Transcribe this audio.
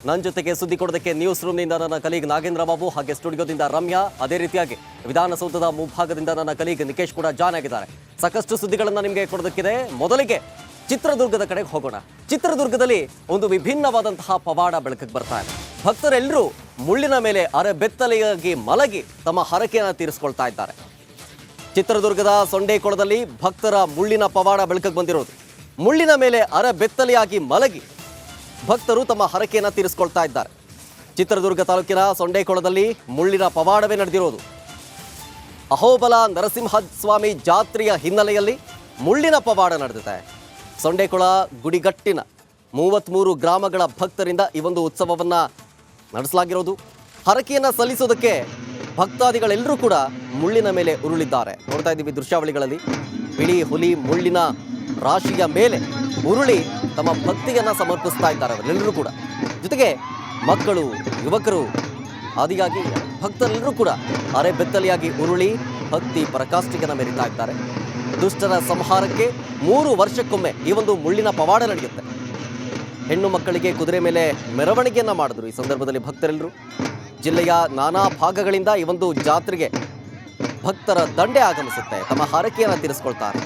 ನನ್ನ ಜೊತೆಗೆ ಸುದ್ದಿ ಕೊಡೋದಕ್ಕೆ ನ್ಯೂಸ್ ರೂಮ್ನಿಂದ ನನ್ನ ಕಲೀಗ್ ನಾಗೇಂದ್ರ ಬಾಬು ಹಾಗೆ ಸ್ಟುಡಿಯೋದಿಂದ ರಮ್ಯಾ, ಅದೇ ರೀತಿಯಾಗಿ ವಿಧಾನಸೌಧದ ಮುಂಭಾಗದಿಂದ ನನ್ನ ಕಲೀಗ್ ನಿಕೇಶ್ ಕೂಡ ಜಾಯ್ನ್ ಆಗಿದ್ದಾರೆ. ಸಾಕಷ್ಟು ಸುದ್ದಿಗಳನ್ನು ನಿಮಗೆ ಕೊಡೋದಕ್ಕಿದೆ. ಮೊದಲಿಗೆ ಚಿತ್ರದುರ್ಗದ ಕಡೆಗೆ ಹೋಗೋಣ. ಚಿತ್ರದುರ್ಗದಲ್ಲಿ ಒಂದು ವಿಭಿನ್ನವಾದಂತಹ ಪವಾಡ ಬೆಳಕಿಗೆ ಬರ್ತಾ ಇದೆ. ಭಕ್ತರೆಲ್ಲರೂ ಮುಳ್ಳಿನ ಮೇಲೆ ಅರೆಬೆತ್ತಲೆಯಾಗಿ ಮಲಗಿ ತಮ್ಮ ಹರಕೆಯನ್ನು ತೀರಿಸ್ಕೊಳ್ತಾ ಇದ್ದಾರೆ. ಚಿತ್ರದುರ್ಗದ ಸೊಂಡೇಕೊಳದಲ್ಲಿ ಭಕ್ತರ ಮುಳ್ಳಿನ ಪವಾಡ ಬೆಳಕಿಗೆ ಬಂದಿರೋದು. ಮುಳ್ಳಿನ ಮೇಲೆ ಅರೆಬೆತ್ತಲೆಯಾಗಿ ಮಲಗಿ ಭಕ್ತರು ತಮ್ಮ ಹರಕೆಯನ್ನು ತೀರಿಸ್ಕೊಳ್ತಾ ಇದ್ದಾರೆ. ಚಿತ್ರದುರ್ಗ ತಾಲೂಕಿನ ಸೊಂಡೇಕೊಳದಲ್ಲಿ ಮುಳ್ಳಿನ ಪವಾಡವೇ ನಡೆದಿರೋದು. ಅಹೋಬಲ ನರಸಿಂಹಸ್ವಾಮಿ ಜಾತ್ರೆಯ ಹಿನ್ನೆಲೆಯಲ್ಲಿ ಮುಳ್ಳಿನ ಪವಾಡ ನಡೆದಿದೆ. ಸೊಂಡೇಕೊಳ ಗುಡಿಗಟ್ಟಿನ 33 ಗ್ರಾಮಗಳ ಭಕ್ತರಿಂದ ಈ ಒಂದು ಉತ್ಸವವನ್ನು ನಡೆಸಲಾಗಿರೋದು. ಹರಕೆಯನ್ನು ಸಲ್ಲಿಸೋದಕ್ಕೆ ಭಕ್ತಾದಿಗಳೆಲ್ಲರೂ ಕೂಡ ಮುಳ್ಳಿನ ಮೇಲೆ ಉರುಳಿದ್ದಾರೆ. ನೋಡ್ತಾ ಇದ್ದೀವಿ ದೃಶ್ಯಾವಳಿಗಳಲ್ಲಿ. ಬಿಳಿ ಹುಲಿ ಮುಳ್ಳಿನ ರಾಶಿಯ ಮೇಲೆ ಉರುಳಿ ತಮ್ಮ ಭಕ್ತಿಯನ್ನು ಸಮರ್ಪಿಸ್ತಾ ಇದ್ದಾರೆ ಅವರೆಲ್ಲರೂ ಕೂಡ. ಜೊತೆಗೆ ಮಕ್ಕಳು, ಯುವಕರು ಆದಿಯಾಗಿ ಭಕ್ತರೆಲ್ಲರೂ ಕೂಡ ಅರೆಬೆತ್ತಲೆಯಾಗಿ ಉರುಳಿ ಭಕ್ತಿ ಪರಾಕಾಷ್ಠೆಯನ್ನು ಮೆರೀತಾ ಇದ್ದಾರೆ. ದುಷ್ಟರ ಸಂಹಾರಕ್ಕೆ 3 ವರ್ಷಕ್ಕೊಮ್ಮೆ ಈ ಒಂದು ಮುಳ್ಳಿನ ಪವಾಡ ನಡೆಯುತ್ತೆ. ಹೆಣ್ಣು ಮಕ್ಕಳಿಗೆ ಕುದುರೆ ಮೇಲೆ ಮೆರವಣಿಗೆಯನ್ನು ಮಾಡಿದ್ರು. ಈ ಸಂದರ್ಭದಲ್ಲಿ ಭಕ್ತರೆಲ್ಲರೂ ಜಿಲ್ಲೆಯ ನಾನಾ ಭಾಗಗಳಿಂದ ಈ ಒಂದು ಜಾತ್ರೆಗೆ ಭಕ್ತರ ದಂಡೆ ಆಗಮಿಸುತ್ತೆ. ತಮ್ಮ ಹರಕೆಯನ್ನು ತೀರಿಸ್ಕೊಳ್ತಾರೆ.